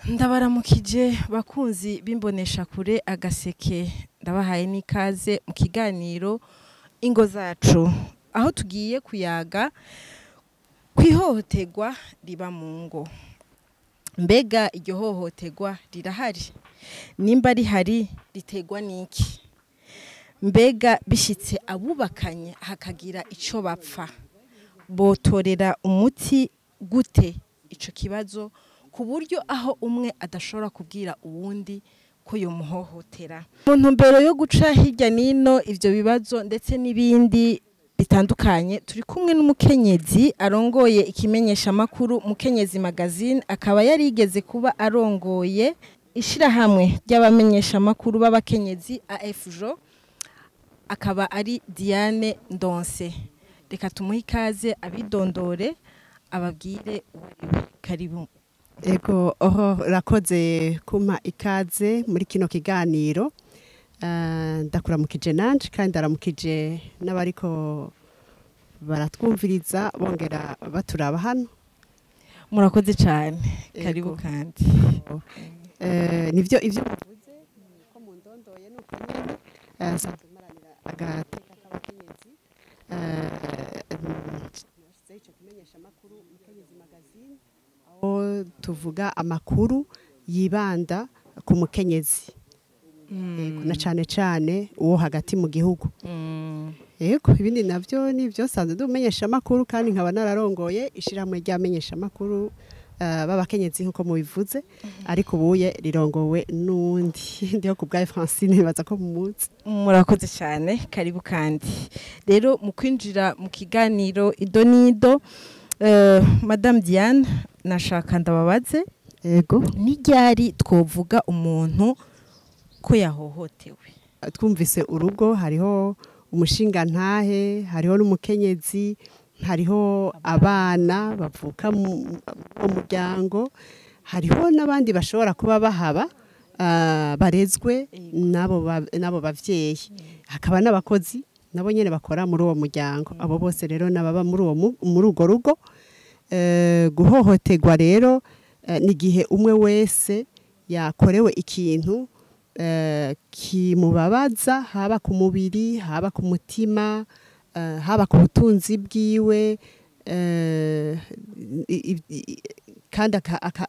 Ndabaramukije bakunzi bimbonesha kure agaseke ndabahaye n'ikaze mu kiganiro ingo zacu aho tugiye kuyaga kwihohoterwa riba mu ngo. Mbega iryo hohoterwa rirahari? Nimba rihari ritegwa niki? Mbega bishitse abubakanye hakagira ico bapfa botorera umuti gute ico kibazo ku buryo aho umwe adashobora kubwira uwundi ko yomuhohotera. Mu ntumbero yo guca hirya nino ivyo bibazo ndetse n'ibindi bitandukanye, turi kumwe n'umukenyezi arongoye ikimenyesha makuru Mukenyezi Magazine, akaba yarigeze kuba arongoye ishirahamwe ry'abamenyesha makuru b'abakenyezi AFJO, akaba ari Diane Ndonse. Reka tumuhe ikaze abidondore ababwire uwariwe. Karibu. Ego rakoze kumpa ikaze muri kino kiganiro. Ndakuramukije nanje kandi ndaramukije n'abariko baratwumviriza bongera baturaba hano. Murakoze cyane. Karibu kandi. Nivyo ivyo bavuze ko mu ndondoye nuko nyene sanzwe maranira agateka k'abakenyezi. Nashyizeho ico kumenyesha makuru Mukenyezi Magazine, aho tuvuga amakuru yibanda ku mukenyezi. Na cane cane uwo hagati mu gihugu. Yego ibindi navyo nivyo sanzwe dumenyesha amakuru kandi nkaba nararongoye ishiramwe ry'amenyesha amakuru b'abakenyezi nkuko mubivuze, ariko ubuye rirongowe n'undi ndiho ku bwa Francine baza ko mu munsi. Murakoze cyane. Karibu kandi. Rero mu kwinjira mu kiganiro idonido, Madame Diane nashaka ndababaze, Ego ni ryari twovuga umuntu ko yahohotewe? Twumvise urugo, hariho umushinga ntahe, hariho n'umukenyezi, hariho abana bavuka mu muryango, hariho n'abandi bashobora kuba bahaba barezwe nabo bavyeyi, hakaba n'abakozi nabo nyene bakora muri uwo muryango. Abo bose rero nababa muri urwo rugo. Guhohoterwa rero ni gihe umwe wese yakorewe ikintu kimubabaza, haba ku mubiri, haba ku mutima, haba ku butunzi bwiwe, kandi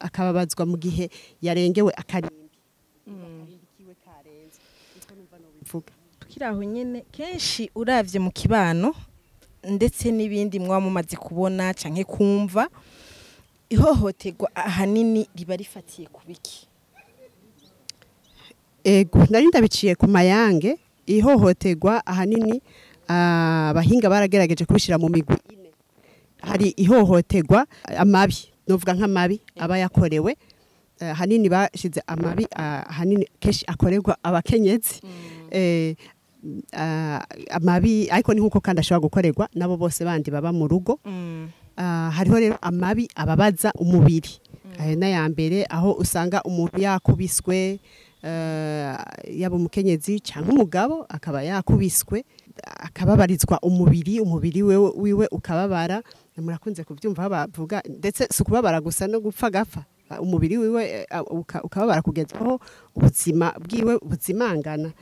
akababazwa mu gihe yarengewe akarimbi. Kiwe karenze. Niko numva no bivuga. Tukiraho nyene kenshi uravye mu kibano ndetse n'ibindi mwa mumaze kubona canke kumva, ihohoterwa ahanini riba rifatiye kubiki? Ego nari ndabiciye ku mayange. Ihohoterwa ahanini abahinga baragerageje kubishira mu migwi ine. Hari ihohoterwa amabi, novuga nk'amabi aba yakorewe, hanini bashize amabi hanini keshi akorerwa abakenyezi. Amabi ariko ni nkuko kandi ashobora gukorerwa nabo bose bandi baba mu rugo. Hariho rero amabi ababaza umubiri. Ayo na mbere aho usanga umuntu yakubiswe, yaba umukenyezi cyangwa umugabo akaba yakubiswe, akababarizwa umubiri wiwe ukababara. Murakunze kubyumva bavuga, ndetse sukubabara gusa no gupfa gapfa, umubiri wiwe ukababara kugezaho ubuzima bwiwe buzimangana.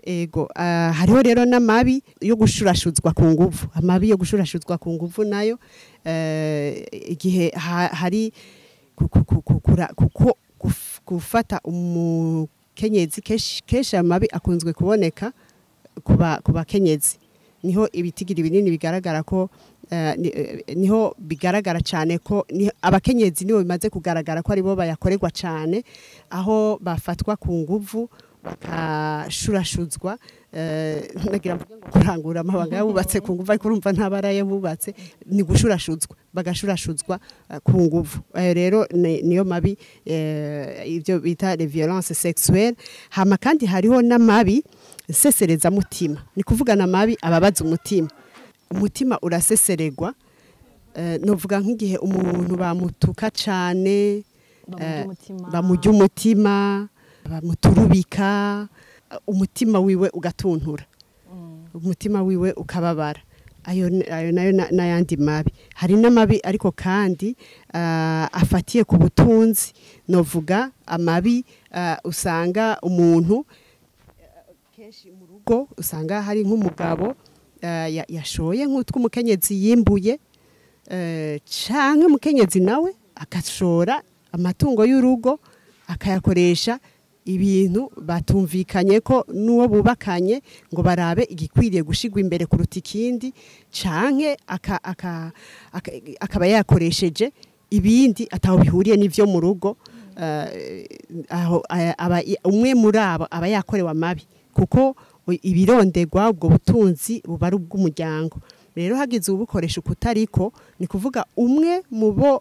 Ego hariho rero n'amabi yo gushurashuzwa ku nguvu. Amabi yo gushurashuzwa ku nguvu nayo igihe hari gufata umukenyezi, kesha amabi akunzwe kuboneka ku bakenyezi. Niho ibitigiri binini bigaragara ko niho bigaragara cyane ko abakenyezi nibo bimaze kugaragara ko aribo bayakorerwa cyane, aho bafatwa ku nguvu bakashurashuzwa. Nagira ngo kurangura amabanga yabubatse ku nguvu, ariko urumva ntabaraye bubatse, ni gushurashuzwa, bagashurashuzwa ku nguvu. Rero niyo mabi ibyo bita les violences sexuelles. Hama kandi hariho n'amabi sesereza mutima, ni kuvuga na mabi ababaza umutima. Umutima uraseseregwa, novuga nk'igihe umuntu bamutuka cyane, bamujya umutima, bamuturubika, umutima wiwe ugatuntura, umutima wiwe ukababara. Ayo nayo n'ayandi mabi. hari n'amabi ariko kandi afatiye ku butunzi, novuga amabi usanga umuntu kenshi mu rugo usanga hari nk'umugabo yashoye nk'utw'umukenyezi yimbuye, canke umukenyezi nawe agashora amatungo y'urugo akayakoresha ibintu batumvikanye ko n'uwo bubakanye ngo barabe igikwiriye gushigwa imbere kuruta ikindi, canke akaba yakoresheje ibindi ataho bihuriye n'ivyo mu rugo, umwe muri abo aba yakorewe amabi kuko ibironderwa ubwo butunzi buba ari ubw'umuryango. Rero hagize ubukoresha ukutariko ni kuvuga umwe mu bo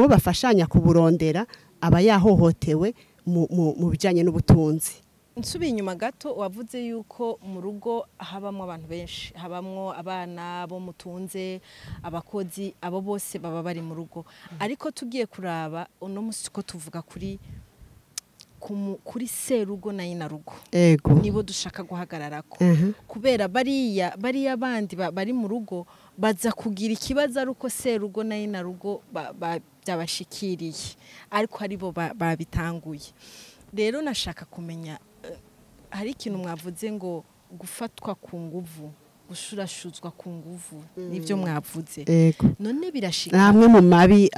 bafashanya kuburondera aba yahohotewe mu bijanye n'ubutunzi. Nsubiye inyuma gato wavuze yuko mu rugo habamwo abantu benshi, habamwo abana bo mutunze, abakozi, abo bose baba bari mu rugo, ariko tugiye kuraba uno musi ko tuvuga kuri serugo na inarugo, nibo dushaka guhagararako, kubera bariya bandi bari mu rugo baza kugira ikibazo ari uko serugo na inarugo byabashikiriye, ariko aribo babitanguye. Rero nashaka kumenya, hari ikintu mwavuze ngo gufatwa ku nguvu, gushurashuzwa ku nguvu, nivyo mwavuze. None birashika amwe mu mabi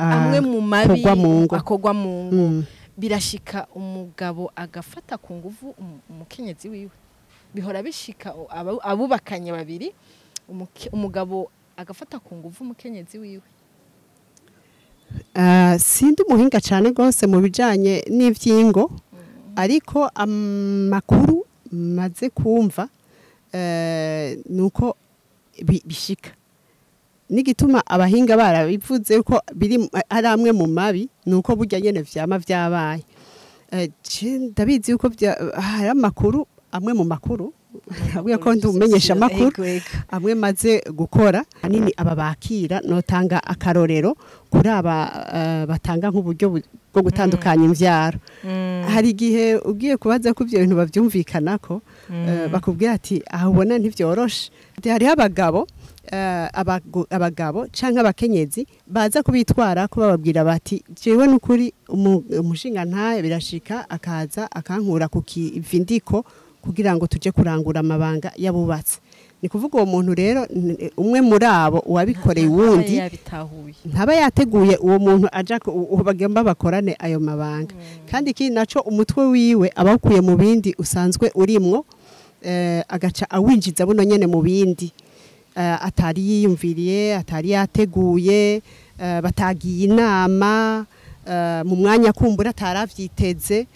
akogwa mu ngo, birashika umugabo agafata ku nguvu umukenyezi wiwe, bihora bishika abubakanye babiri, umugabo agafata ku nguvu umukenyezi wiwe. Sindi umuhinga cyane rwose mu bijanye n'ivyingo, ariko amakuru maze kumva nuko bishika, n'igituma abahinga barabivuze ko biri ari amwe mu mabi nuko burya nyene vyama vyabaye. Ndabizi yuko hari amakuru, amwe mu makuru abuye ko ndumenyesha amakuru amwe maze gukora hanini aba bakira, notanga akarorero kuri aba batanga nk'uburyo bwo gutandukanya imvyaro. Hari igihe ugiye kubaza ko ivyo bintu bavyumvikanako, bakubwira ati aho ubona ntivyoroshe. Hariho abagabo canke abakenyezi baza kubitwara ko bababwira bati jewe n'ukuri umushinga ntaye birashika akaza akankura ku kivindiko kugira ngo tuje kurangura amabanga yabubatse. Ni kuvuga uwo muntu rero umwe muri abo uwabikoreye uwundi ntaba yateguye uwo muntu aja bagomba bakorane ayo mabanga, kandi ikindi naco umutwe wiwe abakuye mu bindi usanzwe urimwo, agaca awinjiza buno nyene mu bindi atari yiyumviriye, atari yateguye, batagiye inama mu mwanya kumbura ataravyiteze.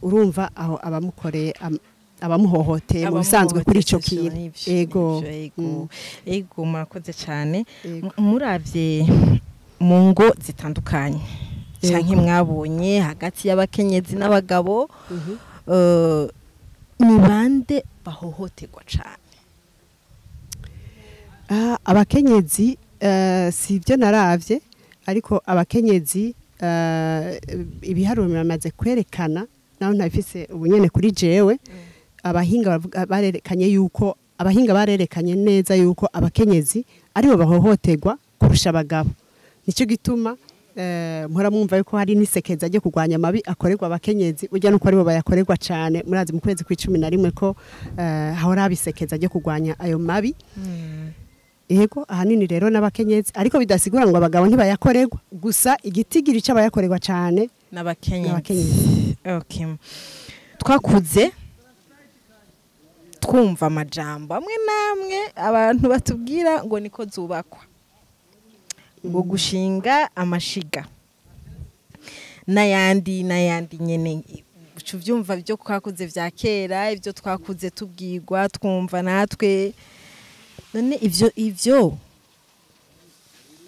Urumva aho abamukoreye abamuhohoteye mu bisanzwe kuri ico kintu. Ego murakoze cyane. Muravye mu ngo zitandukanye canke mwabonye hagati y'abakenyezi n'abagabo, ni bande bahohoterwa cyane? Abakenyezi sivyo naravye, ariko abakenyezi ibiharuro biramaze kwerekana, naho ntabifise ubunyene kuri jewe. Abahinga barerekanye yuko barerekanye neza yuko abakenyezi aribo bahohoterwa kurusha abagabo. Nico gituma mpora mwumva yuko hari n'isekeza ryo kurwanya amabi akorerwa abakenyezi, burya nuko aribo bayakorerwa cyane. Murazi mu kwezi kwa11 ko hahora bisekeza ryo kurwanya ayo mabi. Ego ahanini rero n'abakenyezi, ariko bidasigura ngo abagabo ntibayakorerwa, gusa igitigiri c'abayakorerwa cyane n'abakenyezi. Okay. Twakuze twumva amajambo amwe namwe abantu batubwira ngo niko zubakwa, ngo gushinga amashiga n'ayandi nyene, uvyumva byo twakuze vya kera, ivyo twakuze tubwirwa twumva natwe. None ivyo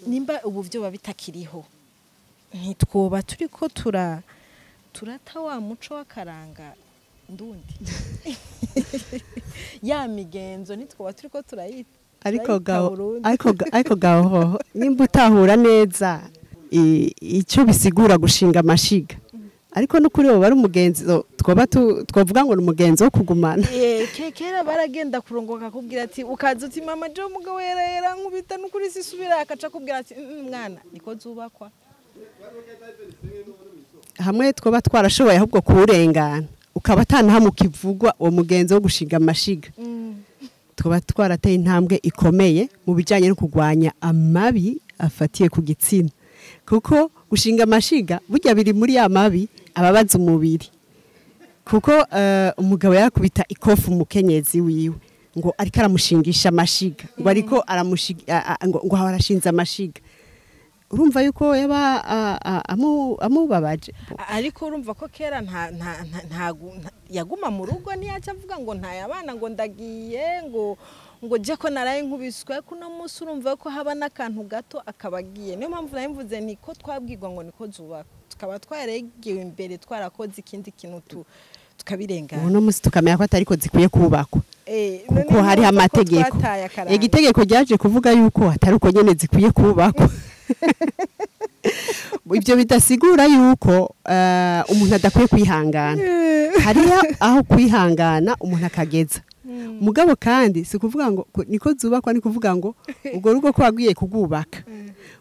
nimba ubu byo babitakiriho, ntitwoba turiko turata wa muco w'akaranga ndundi ya migenzo ntitwoba turiko turayita. Ariko gaho nimba utahura neza icyo bisigura gushinga amashiga, ariko no kuri bo bari umugenzo twovuga ngo n'umugenzo wo kugumana kera baragenda kurongoka kubwira ati ukaza uti mama je umugabo yera nkubita n'ukuri sisubira akaca kubwira ati mwana niko zubakwa hamwe twoba twarashoboye ahubwo kuwurengana ukaba atanahamu kivugwa uwo mugenzo wo gushinga amashiga twoba twarateye intambwe ikomeye mu bijyanye no kurwanya amabi afatiye ku gitsina kuko gushinga amashiga burya biri muri ya mabi ababaza umubiri kuko umugabo yakubita ikofu umukenyezi wiwe ngo ariko aramushingisha amashiga ngo ariko ngo arashinze amashiga urumva yuko yaba amubabaje ariko urumva ko kera yaguma mu rugo ntiyaca avuga ngo ntayabana ngo ndagiye ngo je ko naraye nkubiswe kuno munsi urumva ko haba n'akantu gato akabagiye niyo mpamvu nayo mvuze niko twabwirwa ngo niko zubaka tukaba twaregewe imbere twarakoze ikindi kintu tukabirengana uno munsi tukamenya ko atariko zikwiye kubakwa kuko hari amategeko igitegeko ryaje kuvuga yuko atari uko nyene zikwiye kubakwa ibyo bidasigura yuko umuntu adakwiye kwihangana hariya aho kwihangana umuntu akageza mugabo kandi si kuvuga ngo niko zubakwa ni kuvuga ngo ubwo rugo ko wagiye kugubaka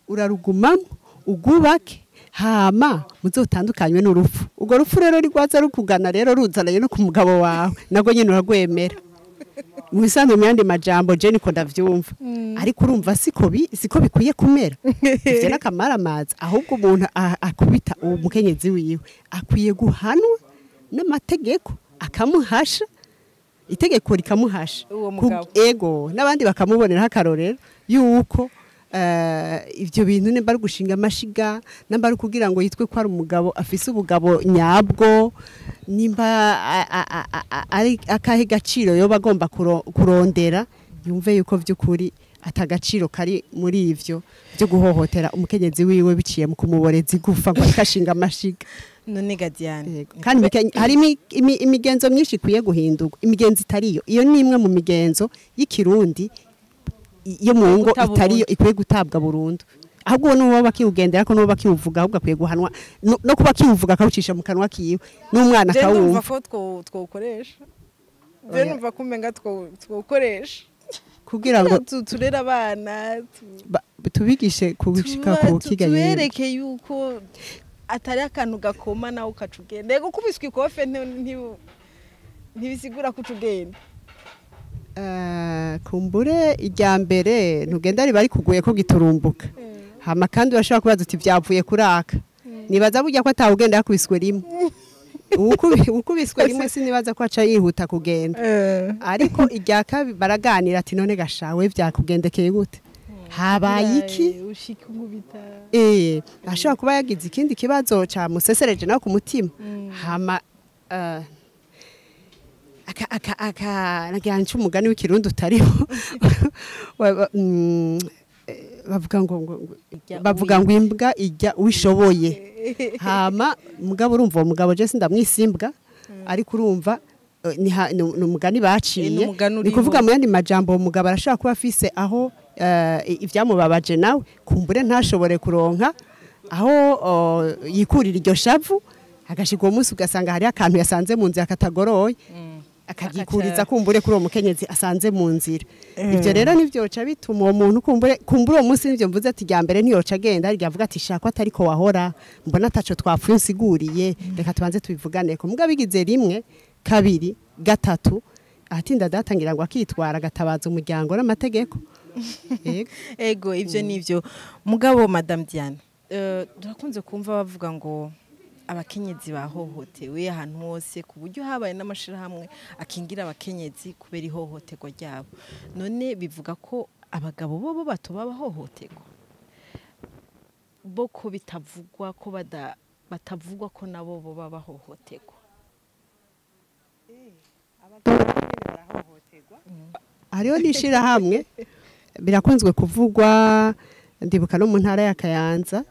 urarugumamo ugubake hama muzotandukanywe n'urupfu ubwo rupfu rero rigwaza rukugana rero ruzanaye no ku mugabo wawe nago nyene uragwemera mu bisanzwe mu yandi majambo je niko ndavyumva ariko urumva siko bikwiye kumera ivyo n'akamara amazi ahubwo umuntu akubita uwo mukenyezi wiwe akwiye guhanwa n'amategeko akamuhasha itegeko rikamuhasha ego n'abandi bakamuboneraho akarorero yuko ivyo bintu nimba ari gushinga amashiga namba ari kugira ngo yitwe ko ari umugabo afise ubugabo nyabwo nimba ari akahe gaciro yoba agomba kurondera yumve yuko vy'ukuri atagaciro kari muri ivyo byo guhohotera umukenyezi wiwe biciye mu kumuboreza igufa ngo akashinga amashiga none Gadiane kandi hari imigenzo myinshi kuye guhindurwa imigenzo itariyo iyo ni imwe mu migenzo y'ikirundi iyo mu ngo itariyo ikwiye gutabwa burundu ahubwo n'uwo bakiugendera ko n'uwo bakiuvuga ahubwo akwiye guhanwa no kuba kiuvuga akawucisha mu kanwa kiwe n'umwana akawumva ko twokoresha je numva kumenga twokoresha kugira ngo turera abana tubigishe kubishika ku kiga tubereke yuko atari akantu gakoma nawe ukacugenda yego kubiswa ikofe ntibisigura kucugenda kumbure ijya mbere ntugenda riba kuguye ko giturumbuka hama kandi urashobora kubaza uti byavuye kuraka nibaza burya ko atawugenda yakubiswe rimwe ukubiswe rimwe sinibaza ko aca yihuta kugenda ariko ijya kabiri baraganira ati none gashawe byakugendekeye gute habaye iki ashobora kuba yagize ikindi kibazo ca musesereje nawe ku mutima hama nagiye umugani w'ikirundi utariho bavuga ngo imbwa ijya wishoboye hama mugabo urumva uwo mugabo je sindamwisimbwa ariko urumva ni umugani baciye ni kuvuga mu yandi majambo uwo mugabo arashobora kuba afise aho ivyamubabaje nawe kumbure ntashobore kuronka aho yikurira iryo shavu agashika uwo munsi ugasanga hari akantu yasanze mu nzira katagoroye akagikuriza kumbure kuri uwo mukenyezi asanze mu nzira ivyo rero nivyoca bituma uwo muntu kumbure uwo munsi nivyo mvuze ati rya mbere ntiyoca agenda ariko avuga ati shaka atariko wahora mbona ataco twapfuye nsiguriye reka tubanze tubivuganeko mugabo bigize rimwe kabiri gatatu ahatinda datangira ngo akitwara agatabaza umuryango n'amategeko ego ivyo nivyo mugabo Madame Diane turakunze kumva bavuga ngo abakenyezi bahohotewe ahantu hose ku buryo habaye n'amashirahamwe akingira abakenyezi kubera ihohoterwa ryabo none bivuga ko abagabo bo batoba bahohoterwa bo ko bitavugwa ko batavugwa ko nabo bo bahohoterwa hariho n'ishirahamwe birakunzwe kuvugwa ndibuka no mu ntara ya Kayanza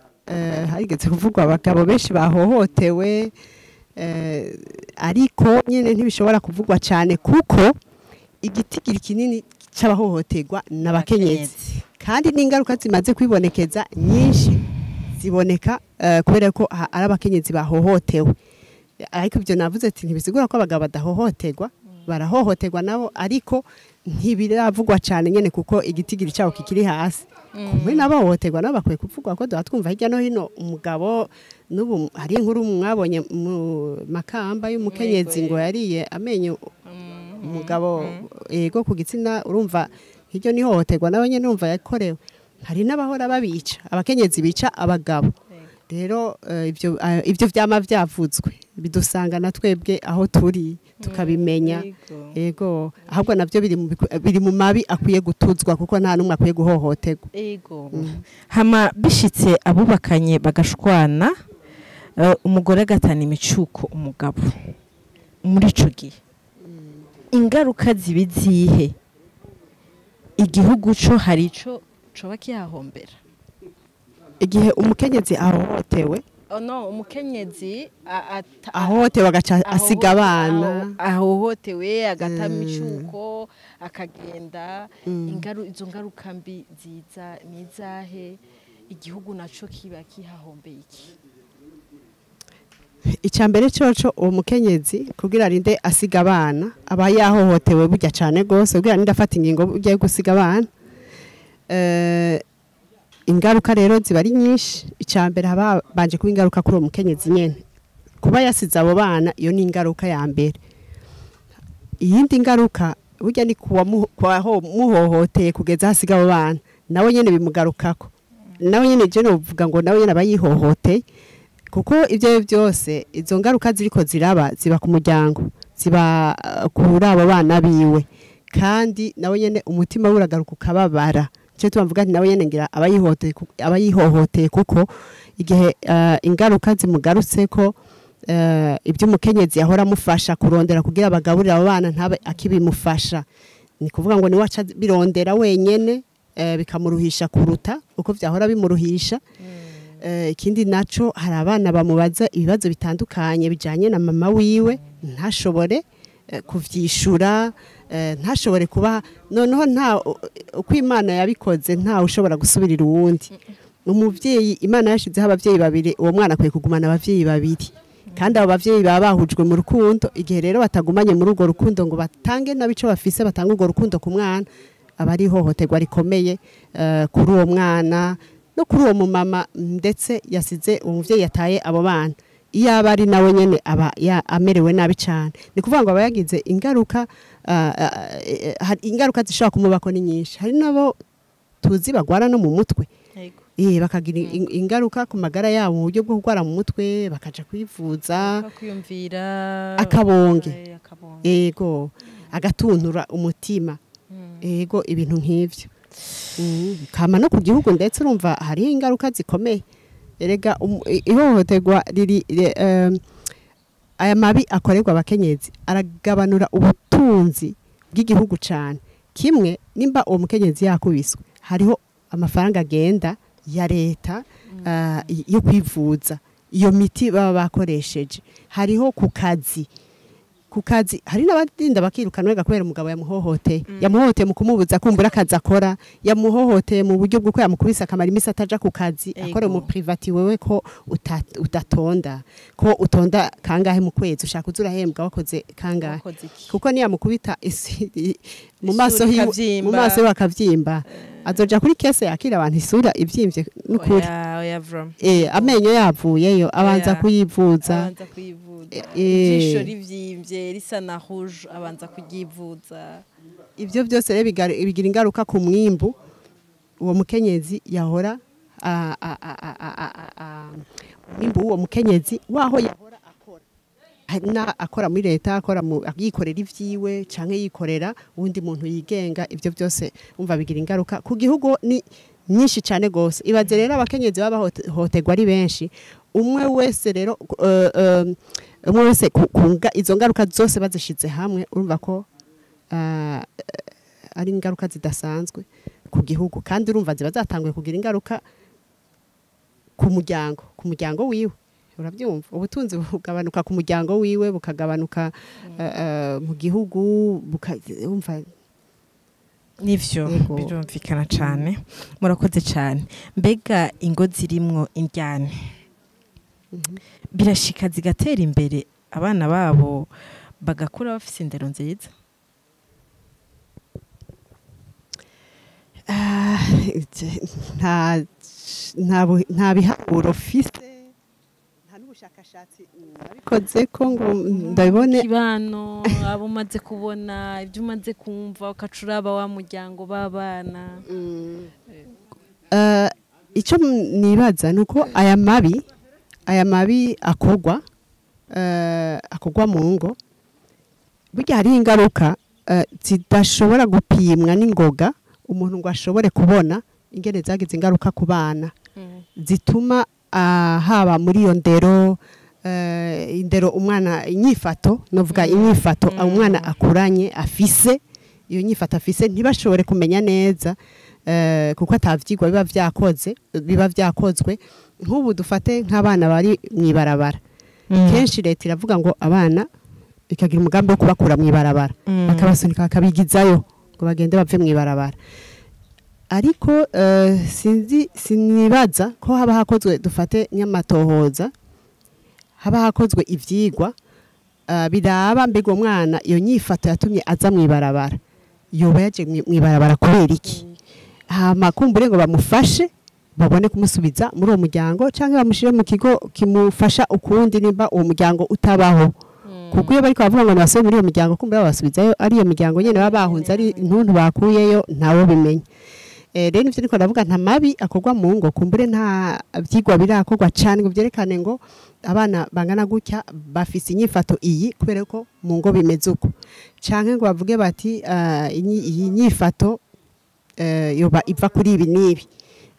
harigeze kuvugwa abagabo benshi bahohotewe ariko nyene ntibishobora kuvugwa cyane kuko igitigiri kinini c'abahohoterwa n'abakenyezi kandi n'ingaruka zimaze kwibonekeza nyinshi ziboneka kubera ko ari abakenyezi bahohotewe ariko ibyo navuze ati ntibisigura ko abagabo badahohoterwa barahohoterwa nabo ariko ntibiravugwa cyane nyene kuko igitigiri cyabo kikiri hasi kumwe n'abahohoterwa nabo bakwiye kuvugwa ko twumva hirya no hino umugabo n'ubu hari inkuru mwabonye mu makamba y'umukenyezi ngo yariye amenyo umugabo ego ku gitsina urumva hiryo ni hohoterwa nabo nyene urumva yakorewe hari n'abahora babica abakenyezi bica abagabo rero ibyo vyama vyavuzwe bidusanga na twebwe aho turi tukabimenya ego ahubwo navyo biri mu mabi akwiye gutuzwa kuko nta numwe akwiye guhohoterwa ego hama bishitse abubakanye bagashwana umugore agatana imicuko umugabo muri ico gihe ingaruka zibizihe igihugu co hari ico coba kihahombera igihe umukenyezi ahohotewe no umukenyezi ahohotewe agaca asiga abana ahohotewe agatama imicuko akagenda izo ngaruka mbi ziza nizahe igihugu naco kiba kihahombeye iki icambere coco uwo mukenyezi kugira rinde asiga abana aba yahohotewe burya cane gose kugira rinde afata ingingo burya yo gusiga abana ingaruka rero ziba ari nyinshi icambere haba banje kuba ingaruka kuri uwo mukenyezi nyene kuba yasize abo bana iyo ni ingaruka ya mbere iyindi ngaruka burya ni kuwaho muhohoteye kugeza hasiga abo bana nawe nyene bimugarukako nawe nyene je novuga ngo nawe nyene abayihohoteye kuko ibyo byose izo ngaruka ziriko ziraba ziba ku muryango ziba kuri abo bana biwe kandi nawe nyene umutima uragaruka ukababara cyo tuvuga nti nawe nyene ngira abayihohoteye kuko igihe ingaruka zimugarutse ko ibyo umukenyezi yahora amufasha kurondera kugira abagaburira abo bana ntabe akibimufasha ni kuvuga ngo ni waca birondera wenyene bikamuruhisha kuruta uko vyahora bimuruhisha ikindi naco hari abana bamubaza ibibazo bitandukanye bijanye na mama wiwe ntashobore kuvyishura ntashobore kuba noneho nta uko Imana yabikoze nta ushobora gusubirira uwundi umuvyeyi Imana yashizeho abavyeyi babiri uwo mwana akwiye kugumana abavyeyi babiri kandi abo bavyeyi baba bahujwe mu rukundo igihe rero batagumanye muri urwo rukundo ngo batange nabico bafise batanga urwo rukundo ku mwana abari hohoterwa rikomeye kuri uwo mwana no kuri uwo mumama ndetse yasize umuvyeyi yataye abo bana iyo abari nawe nyene aba amerewe nabi cyane ni kuvuga ngo aba yagize ingaruka ingaruka zishobora kumubako ni nyinshi hari nabo tuzi bagwara no mu mutwe bakagira ingaruka ku magara yabo mu buryo bwo kugwara mu mutwe bakaja kwivuza kwiyumvira akabonge yego agatuntura umutima yego ibintu nk'ivyo kama no ku gihugu ndetse urumva hari ingaruka zikomeye erega ihohoterwa riri aya mabi akorerwa abakenyezi aragabanura ubutunzi bw'igihugu cyane kimwe nimba uwo mukenyezi yakubiswe hariho amafaranga agenda ya leta yo kwivuza iyo miti baba bakoresheje hariho ku kazi hari n'abadinda bakirukanwe kubera umugabo yamuhohoteye mu kumubuza kumbura akazi akora yamuhohoteye mu buryo bw'uko yamukubise akamara imisi ataja ku kazi akora mu privati wewe ko udatonda ko utonda kangahe mu kwezi ushaka uzurahembwa wakoze kangahe kuko niyamukubita mu maso bakavyimba azoja kuri kese yakira abantu isura ivyimvye n'ukuri amenyo yavuyeyo abanza kuyivuza ijisho rivyimvye risa na rouge abanza kuyivuza ivyo byose rero bigira ingaruka ku mwimbu uwo mukenyezi yahora mwimbu uwo mukenyezi waho yahora akora muri leta akora yikorera ivyiwe canke yikorera uwundi muntu yigenga ivyo byose umva bigira ingaruka ku gihugu ni nyinshi cyane gose ibaze rero abakenyezi babahoterwa ari benshi umwe wese rero umwe wese izo ngaruka zose bazishize hamwe urumva ko ari ingaruka zidasanzwe ku gihugu kandi urumva ziba zatanguye kugira ingaruka ku muryango wiwe urabyumva ubutunzi bugabanuka ku muryango wiwe bukagabanuka mu gihugu umva nivyo birumvikana cyane murakoze cyane mbega ingo zirimwo indyane birashika zigatera imbere abana babo bagakura bafise indero nziza? nta biharuro fise nta n'ubushakashatsi nabikoze ko ngo ndabibone kibano abo umaze kubona ibyo umaze kumva ukacuraba wa muryango b'abana. icyo nibaza nuko aya mabi akogwa mu ngo burya hari ingaruka zidashobora gupimwa n'ingoga umuntu ngo ashobore kubona ingene zagize ingaruka ku bana zituma haba muri iyo ndero umwana inyifato novuga inyifato umwana akuranye afise iyo nyifato afise ntibashobore kumenya neza kuko atavyigwa biba vyakozwe nk'ubu dufate nk'abana bari mwibarabara kenshi leta iravuga ngo abana ikagira umugambi wo kubakura mwibarabara bakabasunika bakabigizayo ngo bagende bave mwibarabara ariko sinibaza ko haba hakozwe dufate nyamatohoza haba hakozwe ivyigwa biraba mbega umwana iyo nyifato yatumye aza mwibarabara yoba yaje mwibarabara kubera iki hama kumbure ngo bamufashe babone kumusubiza muri uwo muryango canke bamushire mu kigo kimufasha ukundi nimba uwo muryango utabaho kuko iyo bariko bavuga ngo nabasore muri iyo muryango kumbure babasubizayo ari iyo muryango nyene baba bahunze ari intuntu bakuyeyo ntawo bimenye. Rero nivyo niko ndavuga nta mabi akorwa mu ngo kumbure nta vyigwa birakorwa cyane ngo vyerekane ngo abana bangana gutya bafise inyifato iyi kubera ko mu ngo bimeze uko canke ngo bavuge bati iyi nyifato yoba iva kuri ibi nibi.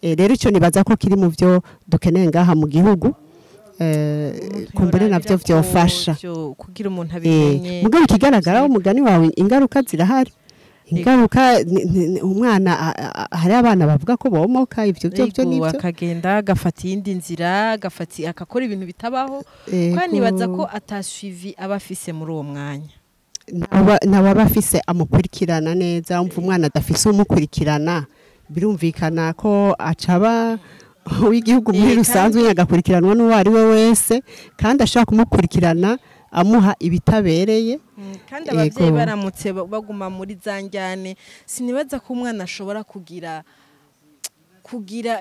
Rero ico nibaza ko kiri mu vyo dukeneye ngaha mu gihugu kumbure navyo vyofasha kugira umuntu abimenye. Mugabo ikigaragara umugani wawe ingaruka zirahari. Ingaruka umwana hari abana bavuga ko bomoka ivyo byo nivyo akagenda agafata iyindi nzira akakora ibintu bitabaho kandi nibaza ko atasuivi abafise muri uwo mwanya n'abafise amukurikirana neza umva umwana adafise umukurikirana birumvikana ko acaba w'igihugu muri rusanzwe yagakurikiranwa n'uwo ari we wese kandi ashaka kumukurikirana amuha ibitabereye kandi abavyeyi baramutse baguma muri zanjyane sinibaza ko umwana ashobora kugira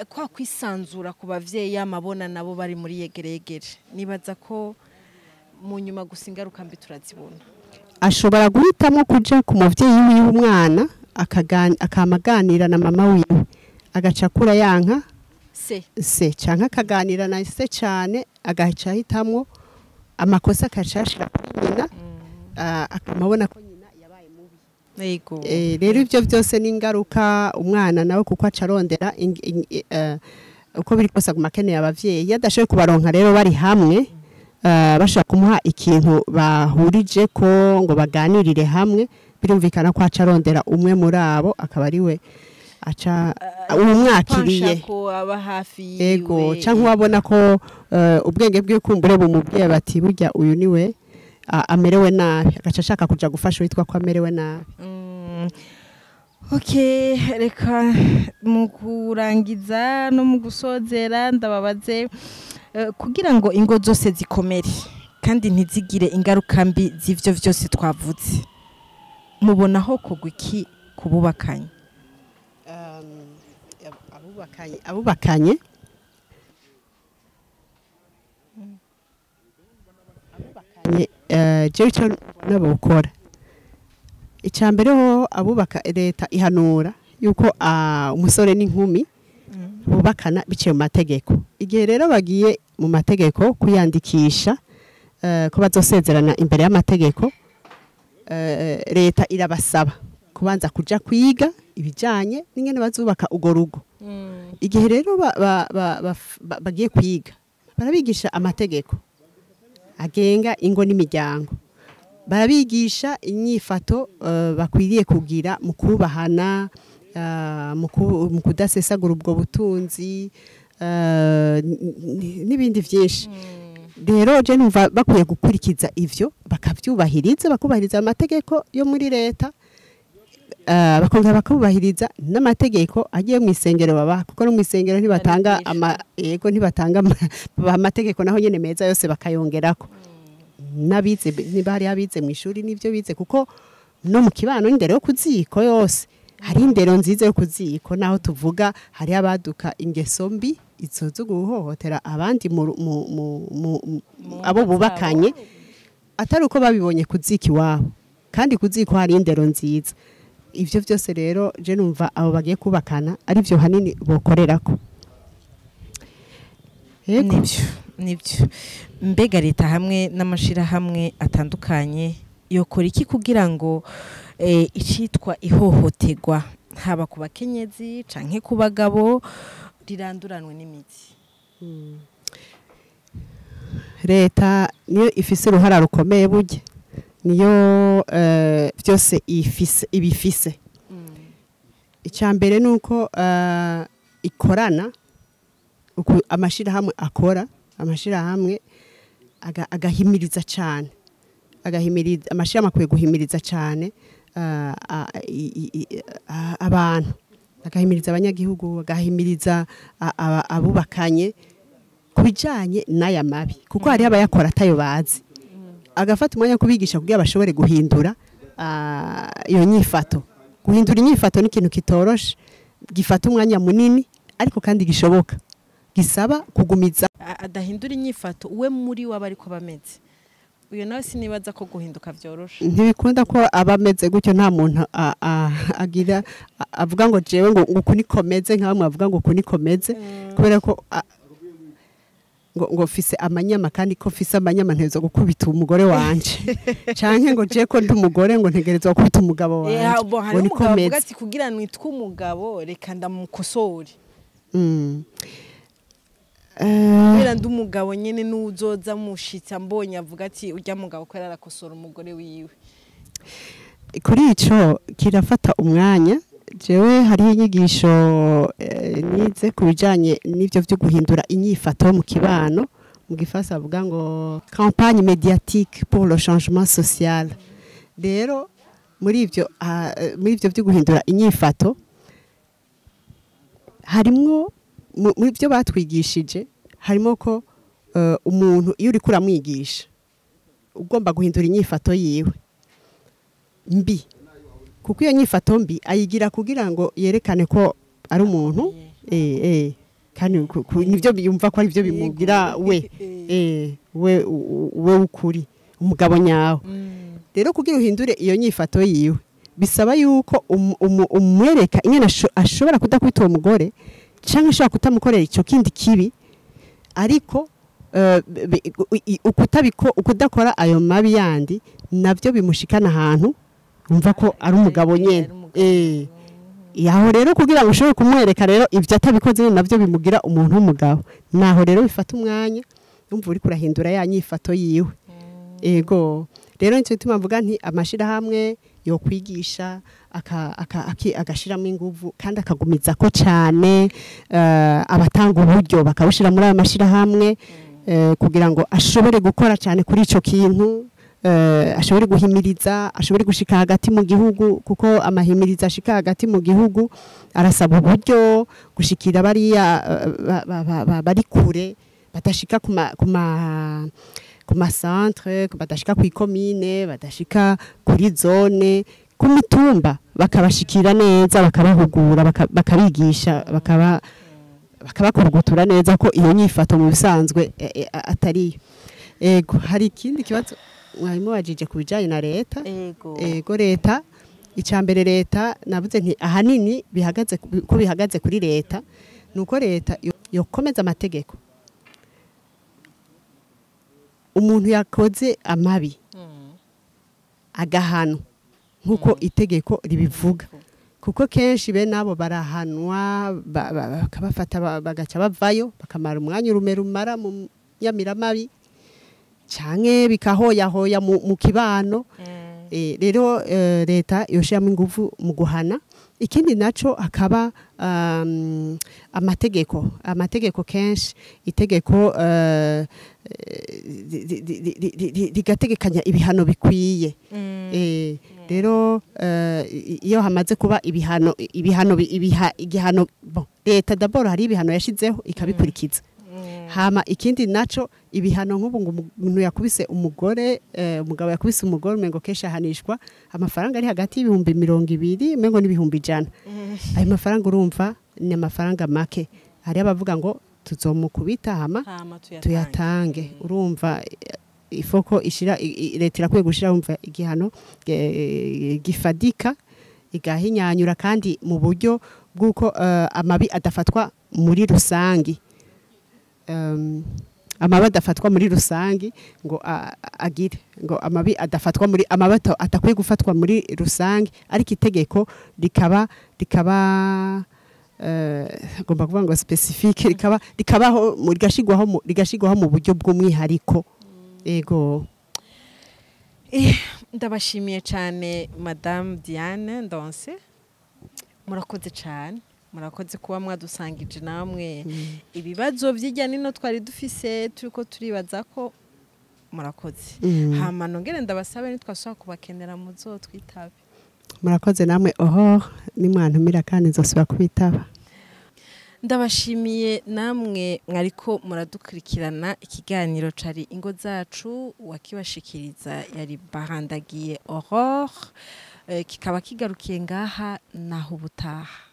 kwa kwisanzura ku bavyeyi amabona nabo bari muri yegeregere nibaza ko mu nyuma gusa ingaruka mbi turazibona. Ashobora guhitamo kuja ku muvyeyi w'umwana akamaganira na mama wiwe agacakura yanka se canke akaganira na se cane agaca hitamwo amakosa akacashira kuri nyina akamabona ko nyina yabaye mubi. Rero ivyo byose n'ingaruka umwana nawe kuko acarondera uko biri kose gumakeneye abavyeyi yadashoboye kubaronka rero bari hamwe bashaka kumuha ikintu bahurije ko ngo baganirire hamwe birumvikana ko acarondera umwe muri abo akaba ari we aca umwakiriye ko aba hafi yego canke wabona ko ubwenge bwe kumbure bumubwiye bati burya uyu niwe amerewe nabi agaca ashaka kuja gufasha witwa ko amerewe nabi. Okay, reka mu kurangiza no mu gusozera ndababaze kugira ngo ingo zose zikomere kandi ntizigire ingaruka mbi z'ivyo vyose twavutse mubonaho kugwa iki kububakanye? abubakanye jewe ico nabokora icambere ho abubaka leta ihanura yuko umusore n'inkumi bubakana biciye mu mategeko. Igihe rero bagiye mu mategeko kuyandikisha ko bazosezerana imbere y'amategeko leta irabasaba kubanza kuja kwiga ibijanye n'ingene bazubaka ugo rugo. Igihe rero bagiye kwiga barabigisha amategeko agenga ingo n'imiryango barabigisha inyifato bakwiriye kugira mu kubahana mu kudasesagura ubwo butunzi n'ibindi vyinshi. Rero je numva bakwiye gukurikiza ivyo bakubahiriza amategeko yo muri leta bakongera bakubahiriza n'amategeko agiye mu isengero baba kuko no mu isengero ntibatanga amategeko naho nyene meza yose bakayongerako. n'abize niba hari abize mu ishuri n'ibyo bize kuko no mu kibano indero yo kuziko yose hari indero nziza yo kuziko naho tuvuga hari abaduka ingeso mbi izo zo guhohotera abandi abo bubakanye atari uko babibonye kuziki wabo kandi kuziko hari indero nziza ivyo byose rero je numva abo bagiye kubakana ari byo hanini bokorerako nibyo mbega leta hamwe n'amashira hamwe atandukanye yokora iki kugira ngo icitwa ihohoterwa haba ku bakenyezi canke ku bagabo riranduranwe n'imizi leta niyo ifise uruhara rukomeye burya niyo byose ibifise icyambere nuko ikorana amashirahamwe akora amashirahamwe agahimiriza cyane agahimiriza amashirahamwe akwiye guhimiriza cyane abantu agahimiriza abanyagihugu agahimiriza abubakanye kubijanye n'aya mabi kuko hari abayakora atayo bazi agafata umwanya kubigisha kugira bashobore guhindura iyo nyifato guhindura inyifato ni ikintu kitoroshe gifata umwanya munini ariko kandi gishoboka gisaba kugumiza adahindura inyifato uwe muri waba ariko bameze uyo nawe sinibaza ko guhinduka byoroshe ntibikunda ko abameze gutyo nta muntu agira avuga ngo jewe ngo ukunikomeze nka bamwe bavuga ngo ukunikomeze kubera ko ngo fise amanyama kandi ko fise amanyama ntezo gukubita umugore wanje canke ngo je ko ndi umugore ngo ntegerezwa gukubita umugabo wanje ngo nikomeze ati kugira nitwe umugabo reka ndamukosore kubera ndi umugabo nyene n'uzoza mushitsa mbonye avuga ati urya mugabo ko yarakosora umugore wiwe kuri ico kirafata umwanya jewe hari inyigisho nize kubijanye n'ivyo byo guhindura inyifato mu kibano mu gifasa avuga ngo campagne médiatique pour le changement social rero muri ivyo byo guhindura inyifato harimwo muri byo batwigishije harimo ko umuntu iyo uri kuramwigisha ugomba guhindura inyifato yiwe mbi kuko iyo nyifato mbi ayigira kugira ngo yerekane ko ari umuntu kandi nivyo biyumva ko ari byo bimugira we ukuri umugabo nyawe rero kugira uhindure iyo nyifato yiwe bisaba yuko umwereka ingene ashobora kudakwita uwo mugore cyangwa ashobora kutamukorera icyo kindi kibi ariko ukudakora ayo mabi yandi nabyo bimushikana ahantu umva ko ari umugabo nyene yaho rero kugira ngo ushobore kumwereka rero ivyo atabikoze navyo bimugira umuntu w'umugabo naho rero bifata umwanya umva uri kurahindura ya nyifato yiwe ego rero nicyo bituma mvuga nti amashira hamwe yo kwigisha agashiramo inguvu kandi akagumiza ko cyane abatanga uburyo bakabushira muri aya mashira hamwe kugira ngo ashobore gukora cyane kuri ico kintu ashobore guhimiriza ashobore gushika hagati mu gihugu kuko amahimiriza ashika hagati mu gihugu arasaba uburyo gushikira bariya bari kure batashika ku masantre badashika ku ikomine badashika kuri zone ku mitumba bakabashikira neza bakabahugura bakabigisha bakabakurugutura neza ko iyo nyifato mu bisanzwe atari ego hari ikindi kibazo mwarimu wajije kubijanye na leta ego leta icambere leta navuze nti ahanini bihagaze kuri leta nuko leta yokomeza amategeko umuntu yakoze amabi agahano nkuko itegeko ribivuga kuko kenshi be nabo barahanwa bakabafata bagaca bavayo bakamara umwanya urume rumara mu nyamiramabi canke bikahoyahoya mu kibano rero leta yoshiramo ingufu mu guhana ikindi naco akaba amategeko kenshi itegeko rigategekanya ibihano bikwiye rero iyo hamaze kuba igihano leta d'abord hari ibihano yashizeho ikabikurikiza hama ikindi naco ibihano nk'ubu ngo umuntu yakubise umugore umugabo yakubise umugore umengo kesha hanishwa amafaranga ari hagati y'ibihumbi 200 umengo n'ibihumbi 100 ayo mafaranga urumva ni amafaranga make hari abavuga ngo tuzomukubita hama tuyatange urumva ifoko ishira leta irakwiye gushira umva igihano gifadika igahinyanyura kandi mu buryo bw'uko amabi adafatwa muri rusangi amabi adafatwa muri rusangi ngo agire ngo amabi adafatwa muri amabato atakwiye gufatwa muri rusangi ariko itegeko rikaba gomba kuvuga ngo specifique rikabaho rigashigwaho mu buryo bw'umwihariko ego ndabashimiye cyane Madame Diane Ndonse murakoze cyane murakoze kuba mwadusangije namwe ibibazo vy'ijya nino twari dufise turiko turibaza ko murakoze hama nongere ndabasabe nitwashaka kubakenera muzotwitabe murakoze namwe nimwantumira kandi nzosubira kubitaba ndabashimiye namwe mwariko muradukurikirana ikiganiro cari ingo zacu wakibashikiriza yari Barandagiye Aurore kikaba kigarukiye ngaha naho ubutaha